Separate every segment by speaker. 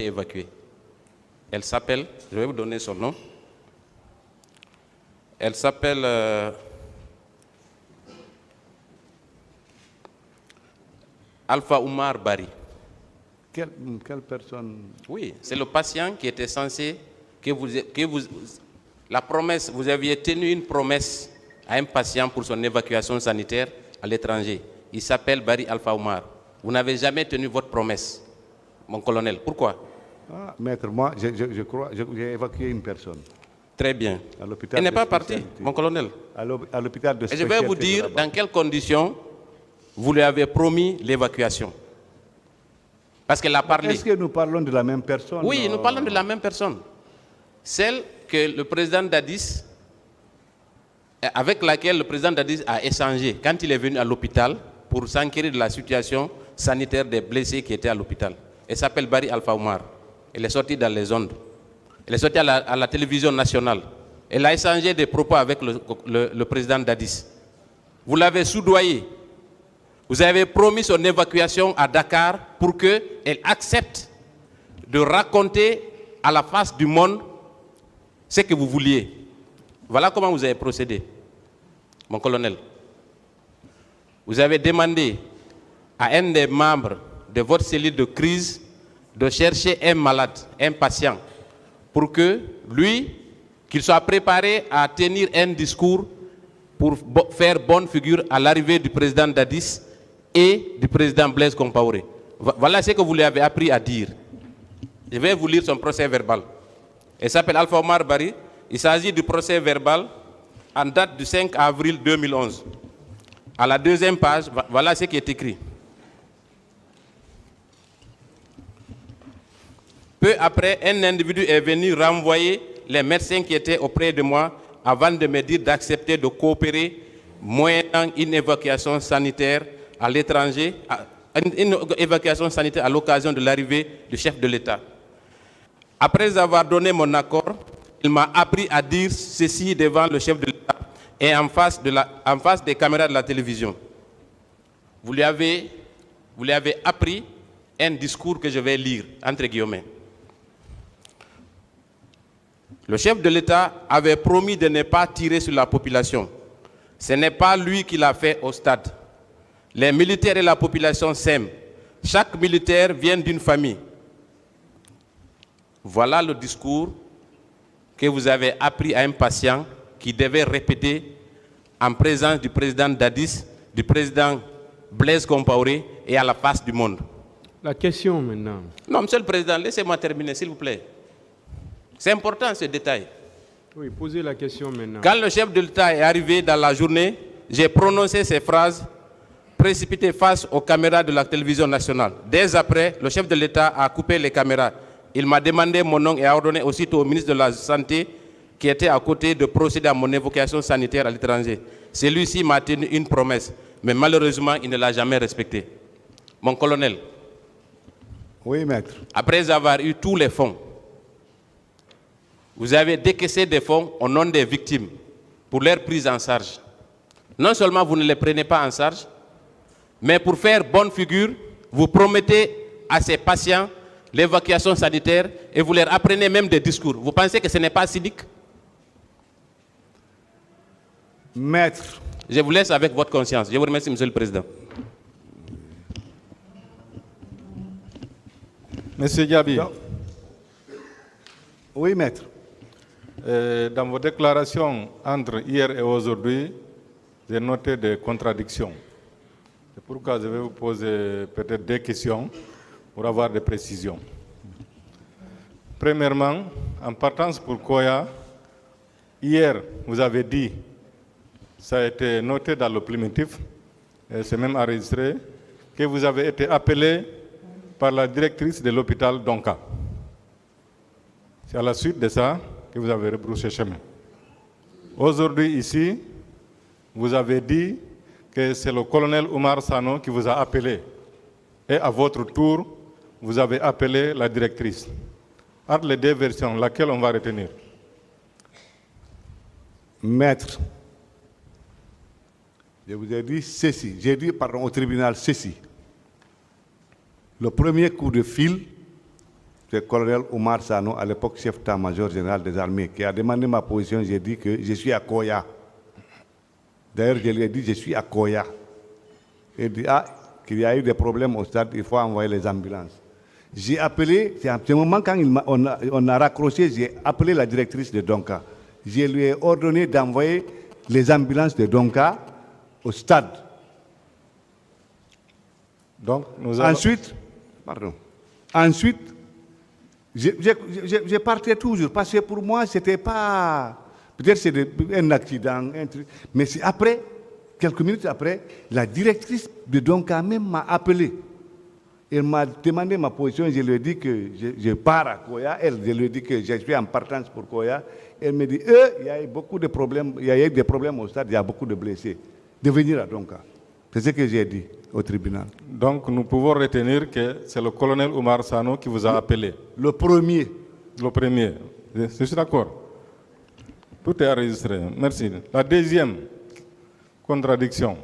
Speaker 1: été évacuées. Elle s'appelle, je vais vous donner son nom, elle s'appelle Alpha Oumar Bari.
Speaker 2: Quelle personne?
Speaker 1: Oui, c'est le patient qui était censé, la promesse, vous aviez tenu une promesse à un patient pour son évacuation sanitaire à l'étranger. Il s'appelle Bari Alpha Oumar. Vous n'avez jamais tenu votre promesse, mon colonel. Pourquoi?
Speaker 2: Ah, maître, moi, je crois, j'ai évacué une personne.
Speaker 1: Très bien.
Speaker 2: À l'hôpital.
Speaker 1: Elle n'est pas partie, mon colonel.
Speaker 2: À l'hôpital de
Speaker 1: Et je vais vous dire dans quelles conditions vous lui avez promis l'évacuation. Parce qu'elle a parlé.
Speaker 2: Est-ce que nous parlons de la même personne?
Speaker 1: Oui, nous parlons de la même personne. Celle que le président Dadis, avec laquelle le président Dadis a échangé quand il est venu à l'hôpital pour s'enquérir de la situation sanitaire des blessés qui étaient à l'hôpital. Elle s'appelle Bari Alpha Oumar. Elle est sortie dans les ondes. Elle est sortie à la télévision nationale. Elle a échangé des propos avec le président Dadis. Vous l'avez soudoyé. Vous avez promis son évacuation à Dakar pour qu'elle accepte de raconter à la face du monde ce que vous vouliez. Voilà comment vous avez procédé, mon colonel. Vous avez demandé à un des membres de votre cellule de crise de chercher un malade, un patient, pour que lui, qu'il soit préparé à tenir un discours pour faire bonne figure à l'arrivée du président Dadis et du président Blaise Compaoré. Voilà ce que vous lui avez appris à dire. Je vais vous lire son procès verbal. Il s'appelle Alpha Oumar Bari. Il s'agit du procès verbal en date du 5 avril 2011. À la deuxième page, voilà ce qui est écrit. Peu après, un individu est venu renvoyer les médecins qui étaient auprès de moi avant de me dire d'accepter de coopérer moyennant une évacuation sanitaire à l'étranger, une évacuation sanitaire à l'occasion de l'arrivée du chef de l'État. Après avoir donné mon accord, il m'a appris à dire ceci devant le chef de l'État et en face des caméras de la télévision. Vous lui avez appris un discours que je vais lire, entre guillemets. Le chef de l'État avait promis de ne pas tirer sur la population. Ce n'est pas lui qui l'a fait au stade. Les militaires et la population s'aiment. Chaque militaire vient d'une famille. Voilà le discours que vous avez appris à un patient qui devait répéter en présence du président Dadis, du président Blaise Compaoré et à la face du monde.
Speaker 3: La question maintenant.
Speaker 1: Non, monsieur le président, laissez-moi terminer, s'il vous plaît. C'est important ce détail.
Speaker 3: Oui, posez la question maintenant.
Speaker 1: Quand le chef de l'État est arrivé dans la journée, j'ai prononcé ces phrases précipitées face aux caméras de la télévision nationale. Dès après, le chef de l'État a coupé les caméras. Il m'a demandé mon nom et a ordonné aussitôt au ministre de la Santé qui était à côté de procéder à mon évacuation sanitaire à l'étranger. Celui-ci m'a tenu une promesse, mais malheureusement, il ne l'a jamais respectée. Mon colonel,
Speaker 2: oui, maître.
Speaker 1: Après avoir eu tous les fonds, vous avez décaissé des fonds au nom des victimes pour leur prise en charge. Non seulement vous ne les prenez pas en charge, mais pour faire bonne figure, vous promettez à ces patients l'évacuation sanitaire et vous leur apprenez même des discours. Vous pensez que ce n'est pas cynique?
Speaker 2: Maître.
Speaker 1: Je vous laisse avec votre conscience. Je vous remercie, Monsieur le Président.
Speaker 4: Monsieur Diaby.
Speaker 2: Oui, maître.
Speaker 4: Dans vos déclarations entre hier et aujourd'hui, j'ai noté des contradictions. C'est pourquoi je vais vous poser peut-être des questions pour avoir des précisions. Premièrement, en partance pour Koya, hier, vous avez dit, ça a été noté dans le primitif, et c'est même enregistré, que vous avez été appelé par la directrice de l'hôpital Donka. C'est à la suite de ça que vous avez rebroussé chemin. Aujourd'hui, ici, vous avez dit que c'est le colonel Oumar Sano qui vous a appelé. Et à votre tour, vous avez appelé la directrice. Entre les deux versions, laquelle on va retenir?
Speaker 2: Maître, je vous ai dit ceci. J'ai dit, pardon, au tribunal ceci. Le premier coup de fil, c'est le colonel Omar Sano, à l'époque chef d'état-major général des armées, qui a demandé ma position. J'ai dit que je suis à Koya. D'ailleurs, je lui ai dit je suis à Koya. Il dit qu'il y a eu des problèmes au stade, il faut envoyer les ambulances. J'ai appelé, c'est à ce moment quand on a raccroché, j'ai appelé la directrice de Donka. Je lui ai ordonné d'envoyer les ambulances de Donka au stade.
Speaker 4: Donc, nous allons...
Speaker 2: Ensuite, je partais toujours, parce que pour moi, ce n'était pas... Peut-être c'est un accident, un truc, mais c'est après, quelques minutes après, la directrice de Donka même m'a appelé. Elle m'a demandé ma position, je lui ai dit que je pars à Koya. Je lui ai dit que je suis en partance pour Koya. Elle me dit, il y a eu beaucoup de problèmes, il y a eu des problèmes au stade, il y a beaucoup de blessés. De venir à Donka. C'est ce que j'ai dit au tribunal.
Speaker 4: Donc nous pouvons retenir que c'est le colonel Omar Sano qui vous a appelé.
Speaker 2: Le premier.
Speaker 4: Le premier. Je suis d'accord. Tout est enregistré. Merci. La deuxième contradiction.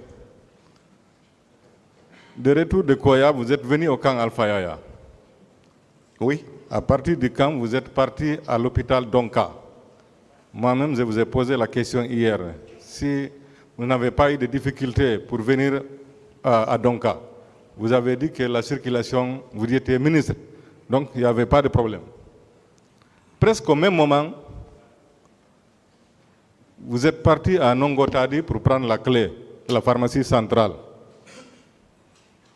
Speaker 4: De retour de Koya, vous êtes venu au camp Alpha Yaya.
Speaker 2: Oui.
Speaker 4: À partir du camp, vous êtes parti à l'hôpital Donka. Moi-même, je vous ai posé la question hier. Si vous n'avez pas eu de difficultés pour venir à Donka, vous avez dit que la circulation, vous étiez ministre, donc il n'y avait pas de problème. Presque au même moment, vous êtes parti à Nongotadi pour prendre la clé de la pharmacie centrale.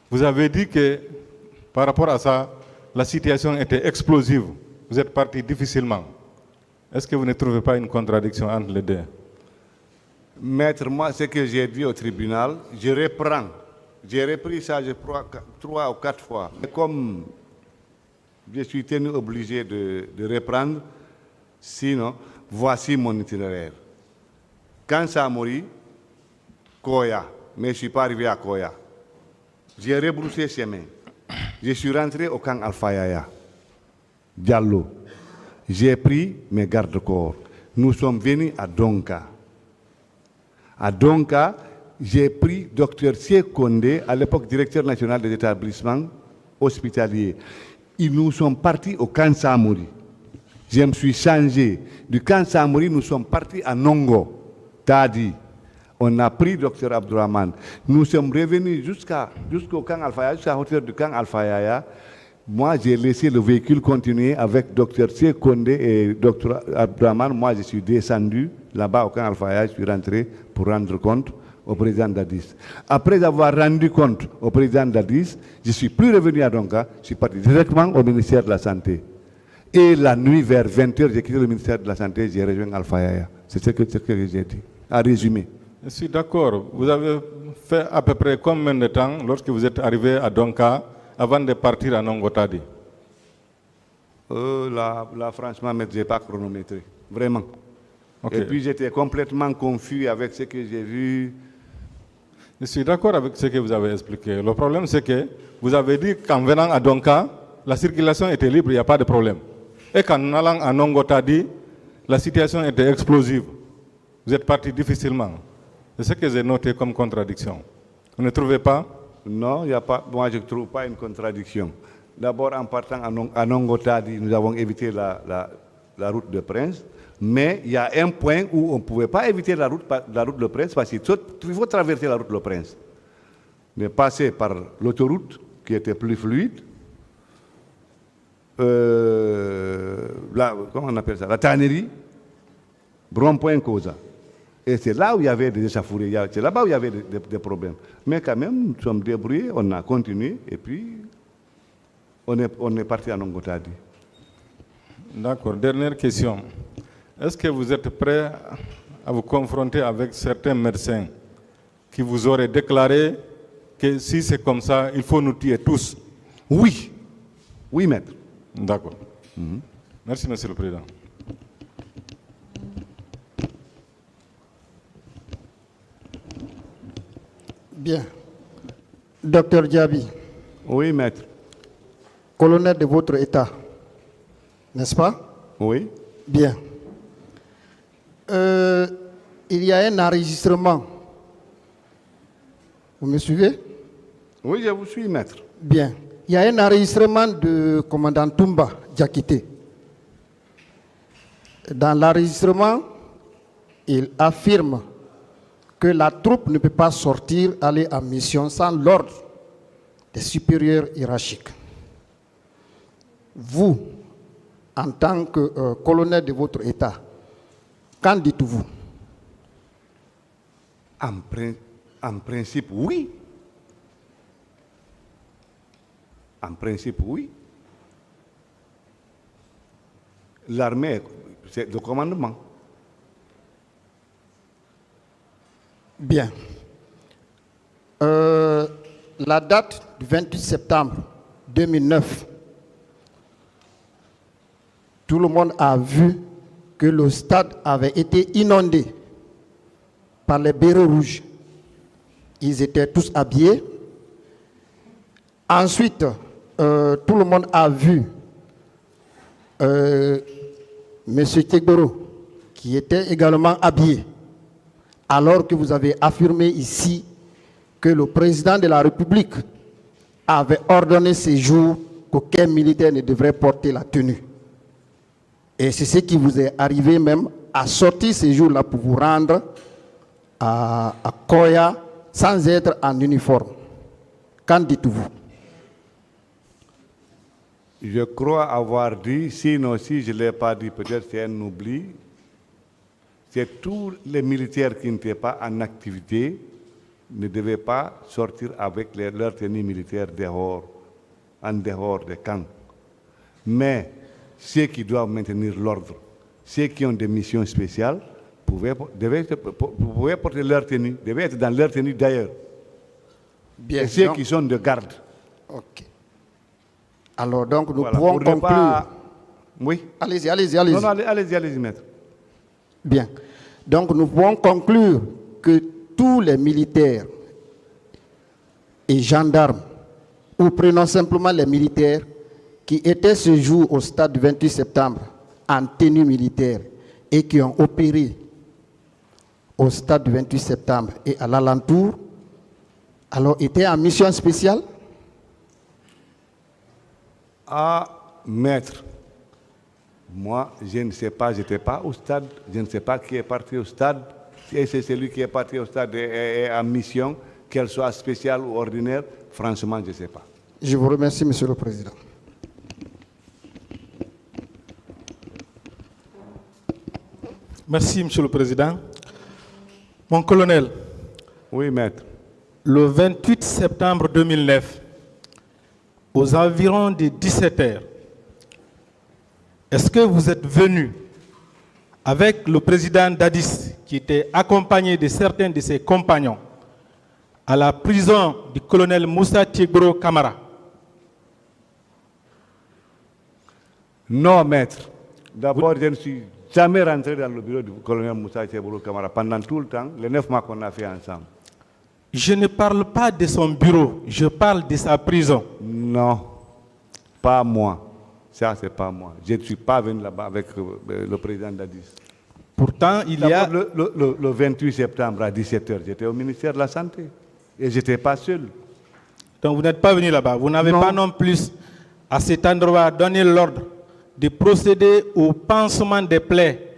Speaker 4: Vous avez dit que par rapport à ça, la situation était explosive. Vous êtes parti difficilement. Est-ce que vous ne trouvez pas une contradiction entre les deux?
Speaker 2: Maître, moi, ce que j'ai dit au tribunal, je reprends. J'ai repris ça, je crois, 3 ou 4 fois. Mais comme je suis tenu obligé de reprendre, sinon, voici mon itinéraire. Quand ça a mouru, Koya, mais je ne suis pas arrivé à Koya. J'ai rebroussé chemin. Je suis rentré au camp Alpha Yaya, Diallo. J'ai pris mes gardes-corps. Nous sommes venus à Donka. À Donka, j'ai pris Dr Sié Kondé, à l'époque directeur national des établissements hospitaliers. Nous sommes partis au camp Samori. Je me suis changé. Du camp Samori, nous sommes partis à Nongo, Tadi. On a pris Dr Abdourahmane. Nous sommes revenus jusqu'au camp Alpha Yaya, jusqu'à la hauteur du camp Alpha Yaya. Moi, j'ai laissé le véhicule continuer avec Dr Sié Kondé et Dr Abdourahmane. Moi, je suis descendu là-bas au camp Alpha Yaya. Je suis rentré pour rendre compte au président Dadis. Après avoir rendu compte au président Dadis, je ne suis plus revenu à Donka. Je suis parti directement au ministère de la Santé. Et la nuit, vers 20h, j'ai quitté le ministère de la Santé, j'ai rejoint Alpha Yaya. C'est ce que j'ai dit, à résumer.
Speaker 4: Je suis d'accord. Vous avez fait à peu près combien de temps lorsque vous êtes arrivé à Donka avant de partir à Nongotadi?
Speaker 2: Là, franchement, je n'ai pas chronométré. Vraiment.
Speaker 4: Okay.
Speaker 2: Et puis j'étais complètement confus avec ce que j'ai vu.
Speaker 4: Je suis d'accord avec ce que vous avez expliqué. Le problème, c'est que vous avez dit qu'en venant à Donka, la circulation était libre, il n'y a pas de problème. Et qu'en allant à Nongotadi, la situation était explosive. Vous êtes parti difficilement. C'est ce que j'ai noté comme contradiction. Vous ne trouvez pas?
Speaker 2: Non, y a pas, moi je ne trouve pas une contradiction. D'abord, en partant à Nongotadi, nous avons évité la route de Prince. Mais il y a un point où on ne pouvait pas éviter la route de Prince parce qu'il faut traverser la route de Prince. Mais passer par l'autoroute qui était plus fluide, comment on appelle ça, la tannerie, rond-point Cosa. Et c'est là où il y avait des échauffourées, c'est là-bas où il y avait des problèmes. Mais quand même, nous sommes débrouillés, on a continué et puis on est parti à Nongotadi.
Speaker 4: D'accord, dernière question. Est-ce que vous êtes prêt à vous confronter avec certains médecins qui vous auraient déclaré que si c'est comme ça, il faut nous tuer tous?
Speaker 2: Oui. Oui, maître.
Speaker 4: D'accord. Merci, Monsieur le Président.
Speaker 5: Bien. Docteur Diaby.
Speaker 2: Oui, maître.
Speaker 5: Colonel de votre État, n'est-ce pas?
Speaker 2: Oui.
Speaker 5: Bien. Il y a un enregistrement. Vous me suivez?
Speaker 2: Oui, je vous suis, maître.
Speaker 5: Bien. Il y a un enregistrement de commandant Toumba Diakité. Dans l'enregistrement, il affirme que la troupe ne peut pas sortir, aller en mission sans l'ordre des supérieurs hiérarchiques. Vous, en tant que colonel de votre État, qu'en dites-vous?
Speaker 2: En principe, oui. En principe, oui. L'armée, c'est le commandement.
Speaker 5: Bien. La date du 28 septembre 2009, tout le monde a vu que le stade avait été inondé par les bérets rouges. Ils étaient tous habillés. Ensuite, tout le monde a vu M. Tegboro, qui était également habillé, alors que vous avez affirmé ici que le président de la République avait ordonné ces jours qu'aucun militaire ne devrait porter la tenue. Et c'est ce qui vous est arrivé même à sortir ces jours-là pour vous rendre à Koya sans être en uniforme. Qu'en dites-vous?
Speaker 2: Je crois avoir dit, sinon si je ne l'ai pas dit, peut-être c'est un oubli, c'est tous les militaires qui n'étaient pas en activité ne devaient pas sortir avec leur tenue militaire dehors, en dehors des camps. Mais ceux qui doivent maintenir l'ordre, ceux qui ont des missions spéciales, pouvaient porter leur tenue, devaient être dans leur tenue d'ailleurs.
Speaker 5: Bien.
Speaker 2: Et ceux qui sont de garde.
Speaker 5: Ok. Alors donc nous
Speaker 2: Voilà,
Speaker 5: pouvons
Speaker 2: pour ne
Speaker 5: conclure.
Speaker 2: pas- Oui.
Speaker 5: Allez-y, allez-y, allez-y.
Speaker 2: Non, non, allez-y, maître.
Speaker 5: Bien. Donc nous pouvons conclure que tous les militaires et gendarmes, ou prenons simplement les militaires qui étaient ce jour au stade du 28 septembre en tenue militaire et qui ont opéré au stade du 28 septembre et à l'alentour, alors étaient en mission spéciale?
Speaker 2: Ah, maître, moi, je ne sais pas, je n'étais pas au stade, je ne sais pas qui est parti au stade, et c'est celui qui est parti au stade et en mission, qu'elle soit spéciale ou ordinaire, franchement, je ne sais pas.
Speaker 5: Je vous remercie, Monsieur le Président.
Speaker 6: Merci, Monsieur le Président. Mon colonel,
Speaker 2: Oui, maître.
Speaker 6: le 28 septembre 2009, aux environs de 17 h, est-ce que vous êtes venu avec le président Dadis, qui était accompagné de certains de ses compagnons, à la prison du colonel Moussa Tegboro Kamara?
Speaker 2: Non, maître. D'abord, je ne suis jamais rentré dans le bureau du colonel Moussa Tegboro Kamara pendant tout le temps, les 9 mois qu'on a fait ensemble.
Speaker 6: Je ne parle pas de son bureau, je parle de sa prison.
Speaker 2: Non, pas moi. Ça, c'est pas moi. Je ne suis pas venu là-bas avec le président Dadis.
Speaker 6: Pourtant, il y a...
Speaker 2: D'abord, le 28 septembre à 17 h, j'étais au ministère de la Santé. Et je n'étais pas seul.
Speaker 6: Donc vous n'êtes pas venu là-bas. Vous n'avez
Speaker 2: Non.
Speaker 6: pas non plus, à cet endroit, donné l'ordre de procéder au pansement des plaies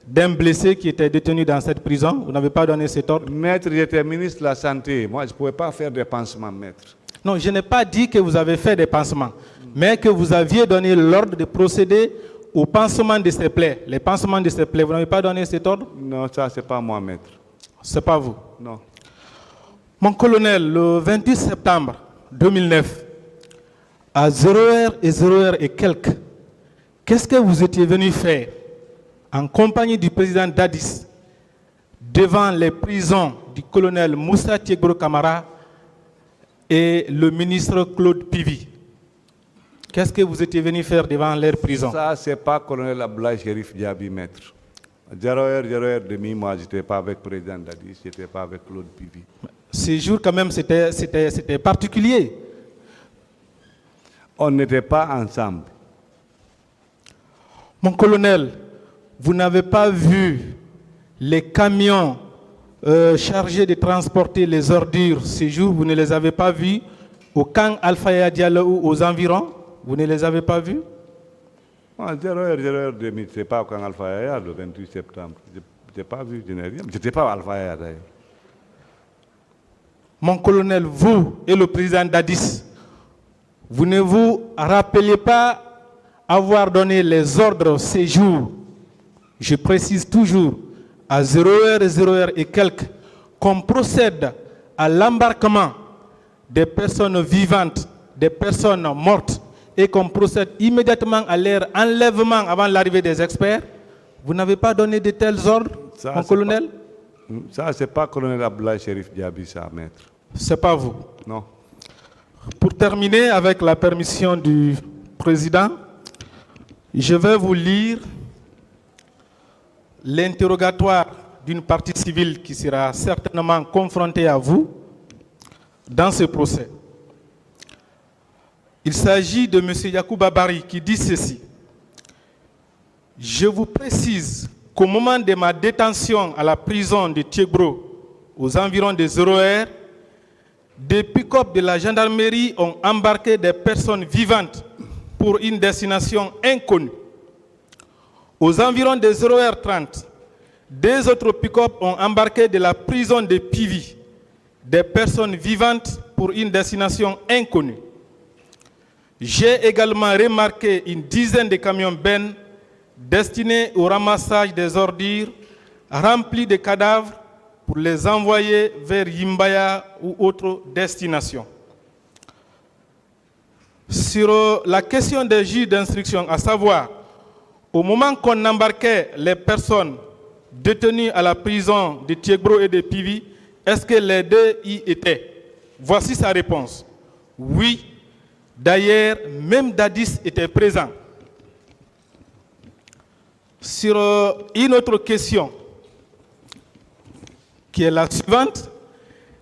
Speaker 6: d'un blessé qui était détenu dans cette prison. Vous n'avez pas donné cet ordre?
Speaker 2: Maître, j'étais ministre de la Santé. Moi, je ne pouvais pas faire des pansements, maître.
Speaker 6: Non, je n'ai pas dit que vous avez fait des pansements, mais que vous aviez donné l'ordre de procéder au pansement de ces plaies. Les pansements de ces plaies, vous n'avez pas donné cet ordre?
Speaker 2: Non, ça, c'est pas moi, maître.
Speaker 6: Ce n'est pas vous.
Speaker 2: Non.
Speaker 6: Mon colonel, le 28 septembre 2009, à 0h et 0h et quelques, qu'est-ce que vous étiez venu faire en compagnie du président Dadis devant les prisons du colonel Moussa Tegboro Kamara et le ministre Claude Pivi? Qu'est-ce que vous étiez venu faire devant leur prison?
Speaker 2: Ça, c'est pas colonel Abdoulaye Chérif Diaby, maître. 0h, 0h30, moi, je n'étais pas avec le président Dadis, je n'étais pas avec Claude Pivi.
Speaker 6: Ces jours, quand même, c'était particulier.
Speaker 2: On n'était pas ensemble.
Speaker 6: Mon colonel, vous n'avez pas vu les camions chargés de transporter les ordures ces jours, vous ne les avez pas vus au camp Alpha Diallo ou aux environs? Vous ne les avez pas vus?
Speaker 2: 0h20, c'est pas quand Alpha Yaya, le 28 septembre. Je n'ai pas vu, je n'ai rien. Je n'étais pas à Alpha Yaya d'ailleurs.
Speaker 6: Mon colonel, vous et le président Dadis, vous ne vous rappelez pas avoir donné les ordres ces jours, je précise toujours, à 0h et 0h et quelques, qu'on procède à l'embarquement des personnes vivantes, des personnes mortes, et qu'on procède immédiatement à leur enlèvement avant l'arrivée des experts? Vous n'avez pas donné de tels ordres,
Speaker 2: Ça,
Speaker 6: mon colonel?
Speaker 2: Ça, c'est pas colonel Abdoulaye Chérif Diaby, ça, maître.
Speaker 6: C'est pas vous.
Speaker 2: Non.
Speaker 6: Pour terminer, avec la permission du président, je vais vous lire l'interrogatoire d'une partie civile qui sera certainement confrontée à vous dans ce procès. Il s'agit de M. Yacouba Bari qui dit ceci. Je vous précise qu'au moment de ma détention à la prison de Thiégbro, aux environs de 0h, des pick-up de la gendarmerie ont embarqué des personnes vivantes pour une destination inconnue. Aux environs de 0h30, deux autres pick-up ont embarqué de la prison de Pivi des personnes vivantes pour une destination inconnue. J'ai également remarqué une dizaine de camions bennes destinés au ramassage des ordures remplis de cadavres pour les envoyer vers Yimbaya ou autres destinations. Sur la question des juges d'instruction, à savoir, au moment qu'on embarquait les personnes détenues à la prison de Thiégbro et de Pivi, est-ce que les deux y étaient? Voici sa réponse. Oui. D'ailleurs, même Dadis était présent. Sur une autre question, qui est la suivante,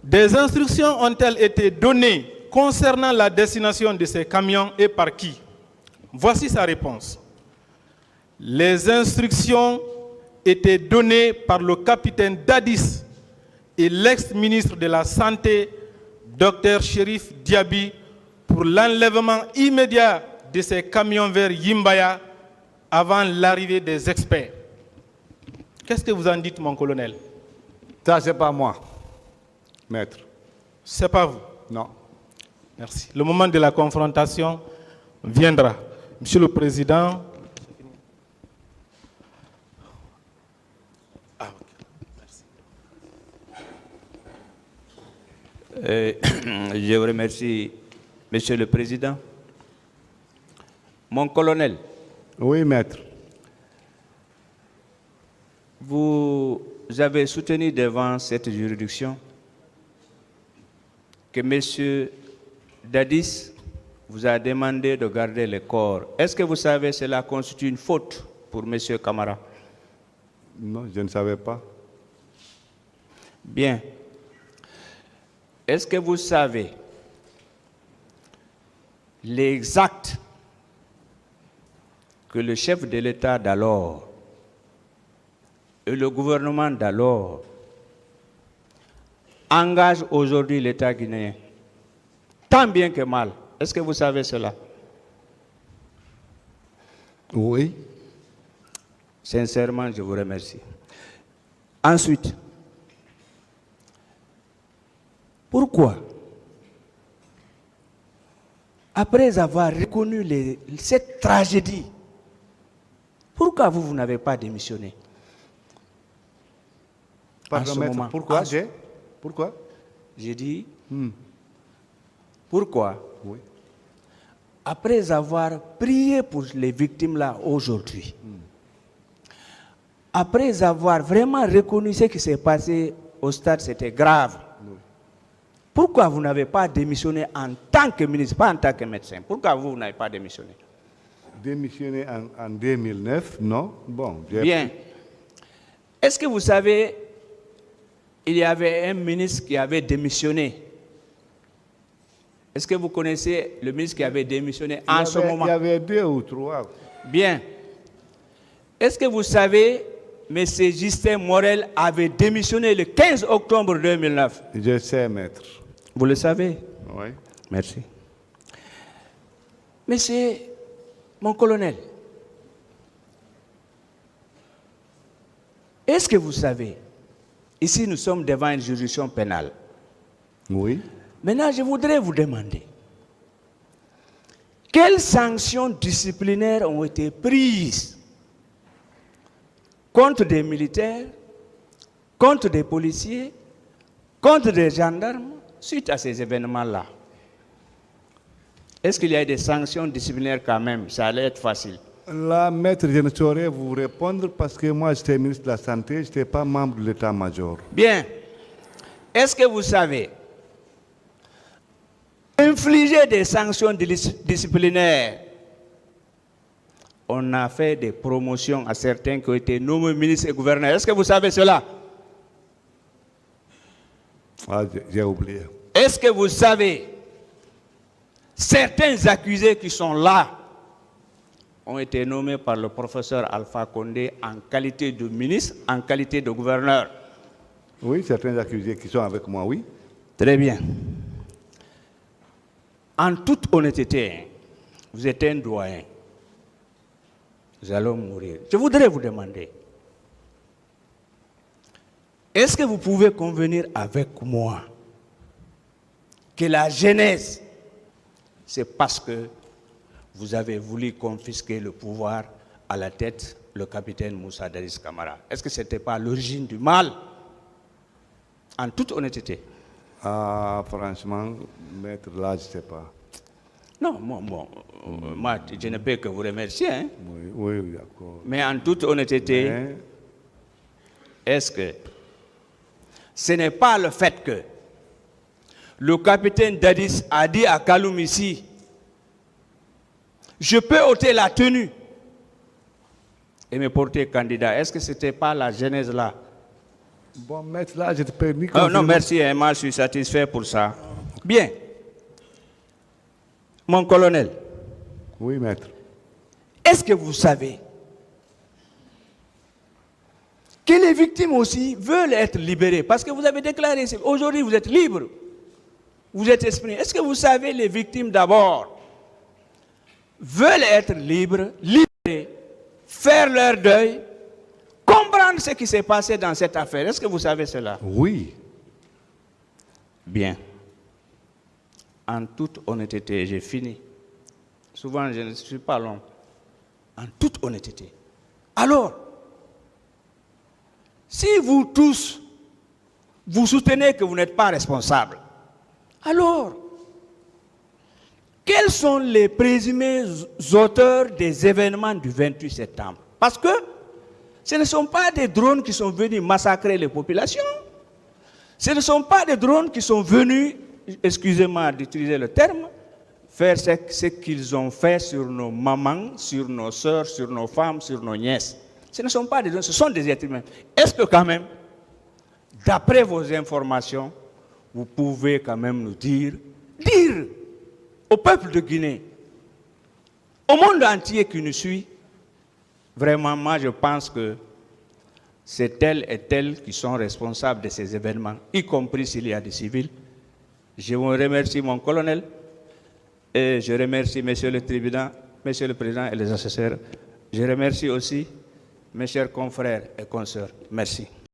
Speaker 6: des instructions ont-elles été données concernant la destination de ces camions et par qui? Voici sa réponse. Les instructions étaient données par le capitaine Dadis et l'ex-ministre de la Santé, Dr Chérif Diaby, pour l'enlèvement immédiat de ces camions vers Yimbaya avant l'arrivée des experts. Qu'est-ce que vous en dites, mon colonel?
Speaker 2: Ça, c'est pas moi, maître.
Speaker 6: C'est pas vous?
Speaker 2: Non.
Speaker 6: Merci. Le moment de la confrontation viendra. Monsieur le Président.
Speaker 7: Je vous remercie, Monsieur le Président. Mon colonel.
Speaker 2: Oui, maître.
Speaker 7: Vous avez soutenu devant cette juridiction que M. Dadis vous a demandé de garder le corps. Est-ce que vous savez que cela constitue une faute pour M. Camara?
Speaker 2: Non, je ne savais pas.
Speaker 7: Bien. Est-ce que vous savez les actes que le chef de l'État d'alors et le gouvernement d'alors engagent aujourd'hui l'État guinéen, tant bien que mal? Est-ce que vous savez cela?
Speaker 2: Oui.
Speaker 7: Sincèrement, je vous remercie. Ensuite, pourquoi, après avoir reconnu cette tragédie, pourquoi vous n'avez pas démissionné?
Speaker 2: Pardon, maître,
Speaker 7: moment,
Speaker 2: pourquoi? Pourquoi?
Speaker 7: J'ai dit, pourquoi,
Speaker 2: oui,
Speaker 7: après avoir prié pour les victimes là aujourd'hui, après avoir vraiment reconnu ce qui s'est passé au stade, c'était grave, pourquoi vous n'avez pas démissionné en tant que ministre, pas en tant que médecin? Pourquoi vous n'avez pas démissionné?
Speaker 2: Démissionné en 2009, non. Bon,
Speaker 7: bien. Est-ce que vous savez, il y avait un ministre qui avait démissionné? Est-ce que vous connaissez le ministre qui avait démissionné en ce moment?
Speaker 2: Il y avait 2 ou 3.
Speaker 7: Bien. Est-ce que vous savez, M. Justin Morel avait démissionné le 15 octobre 2009?
Speaker 2: Je sais, maître.
Speaker 7: Vous le savez?
Speaker 2: Oui.
Speaker 7: Merci. Monsieur mon colonel, est-ce que vous savez, ici nous sommes devant une juridiction pénale.
Speaker 2: Oui.
Speaker 7: Maintenant, je voudrais vous demander, quelles sanctions disciplinaires ont été prises contre des militaires, contre des policiers, contre des gendarmes, suite à ces événements-là? Est-ce qu'il y a des sanctions disciplinaires quand même? Ça allait être facile.
Speaker 2: Là, maître, je ne saurais vous répondre parce que moi, j'étais ministre de la Santé, je n'étais pas membre de l'état-major.
Speaker 7: Bien. Est-ce que vous savez infliger des sanctions disciplinaires? On a fait des promotions à certains qui ont été nommés ministres et gouverneurs. Est-ce que vous savez cela?
Speaker 2: Ah, j'ai oublié.
Speaker 7: Est-ce que vous savez, certains accusés qui sont là ont été nommés par le professeur Alpha Condé en qualité de ministre, en qualité de gouverneur?
Speaker 2: Oui, certains accusés qui sont avec moi, oui.
Speaker 7: Très bien. En toute honnêteté, vous êtes un doyen. Nous allons mourir. Je voudrais vous demander, est-ce que vous pouvez convenir avec moi que la genèse, c'est parce que vous avez voulu confisquer le pouvoir à la tête le capitaine Moussa Dadis Camara? Est-ce que ce n'était pas l'origine du mal? En toute honnêteté.
Speaker 2: Ah, franchement, maître, là, je ne sais pas.
Speaker 7: Non, moi, je ne peux que vous remercier. Hein?
Speaker 2: Oui, d'accord.
Speaker 7: Mais en toute honnêteté, est-ce que ce n'est pas le fait que le capitaine Dadis a dit à Kaloum ici, je peux ôter la tenue et me porter candidat? Est-ce que ce n'était pas la genèse là?
Speaker 2: Bon, maître, là, je te peux ni
Speaker 7: non, merci, hein, moi je suis satisfait pour ça. Bien. Mon colonel.
Speaker 2: Oui, maître.
Speaker 7: Est-ce que vous savez que les victimes aussi veulent être libérées? Parce que vous avez déclaré, aujourd'hui vous êtes libre, vous êtes exprimé. Est-ce que vous savez, les victimes d'abord veulent être libres, libérées, faire leur deuil, comprendre ce qui s'est passé dans cette affaire? Est-ce que vous savez cela?
Speaker 2: Oui.
Speaker 7: Bien. En toute honnêteté, j'ai fini. Souvent, je ne suis pas long. En toute honnêteté. Alors, si vous tous, vous soutenez que vous n'êtes pas responsables, alors, quels sont les présumés auteurs des événements du 28 septembre? Parce que ce ne sont pas des drones qui sont venus massacrer les populations. Ce ne sont pas des drones qui sont venus, excusez-moi d'utiliser le terme, faire ce qu'ils ont fait sur nos mamans, sur nos sœurs, sur nos femmes, sur nos nièces. Ce ne sont pas des drones, ce sont des êtres humains. Est-ce que quand même, d'après vos informations, vous pouvez quand même nous dire au peuple de Guinée, au monde entier qui nous suit, vraiment, moi je pense que c'est tels et tels qui sont responsables de ces événements, y compris s'il y a des civils. Je vous remercie, mon colonel, et je remercie Monsieur le Tribunal, Monsieur le Président et les assesseurs. Je remercie aussi mes chers confrères et consoeurs. Merci.